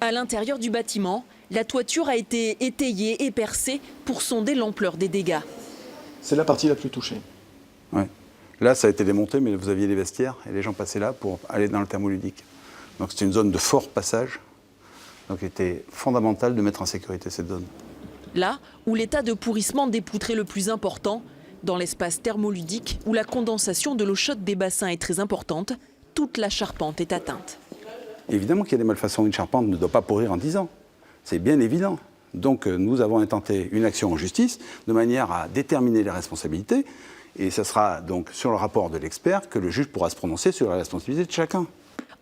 À l'intérieur du bâtiment, la toiture a été étayée et percée pour sonder l'ampleur des dégâts. C'est la partie la plus touchée. Ouais. Là, ça a été démonté, mais vous aviez les vestiaires et les gens passaient là pour aller dans le thermoludique. Donc c'était une zone de fort passage. Donc il était fondamental de mettre en sécurité cette zone. Là où l'état de pourrissement des poutres est le plus important, dans l'espace thermoludique où la condensation de l'eau chaude des bassins est très importante, toute la charpente est atteinte. Évidemment qu'il y a des malfaçons. Une charpente ne doit pas pourrir en 10 ans. C'est bien évident. Donc nous avons intenté une action en justice de manière à déterminer les responsabilités. Et ce sera donc sur le rapport de l'expert que le juge pourra se prononcer sur la responsabilité de chacun.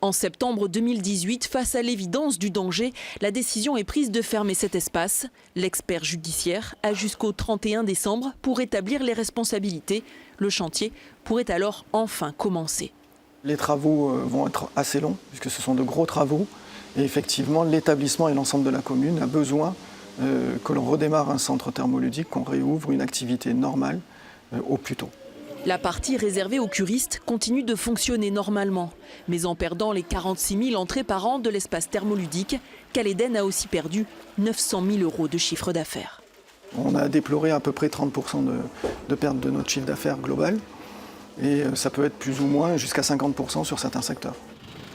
En septembre 2018, face à l'évidence du danger, la décision est prise de fermer cet espace. L'expert judiciaire a jusqu'au 31 décembre pour établir les responsabilités. Le chantier pourrait alors enfin commencer. Les travaux vont être assez longs, puisque ce sont de gros travaux. Et effectivement, l'établissement et l'ensemble de la commune a besoin que l'on redémarre un centre thermoludique, qu'on réouvre une activité normale au plus tôt. La partie réservée aux curistes continue de fonctionner normalement. Mais en perdant les 46 000 entrées par an de l'espace thermoludique, Caléden a aussi perdu 900 000 € de chiffre d'affaires. On a déploré à peu près 30% de perte de notre chiffre d'affaires global. Et ça peut être plus ou moins jusqu'à 50% sur certains secteurs.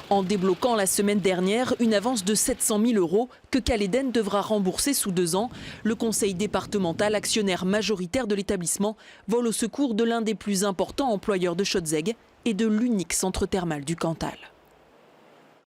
En débloquant la semaine dernière une avance de 700 000 € que Caléden devra rembourser sous 2 ans, le conseil départemental, actionnaire majoritaire de l'établissement, vole au secours de l'un des plus importants employeurs de chaudes aigues et de l'unique centre thermal du Cantal.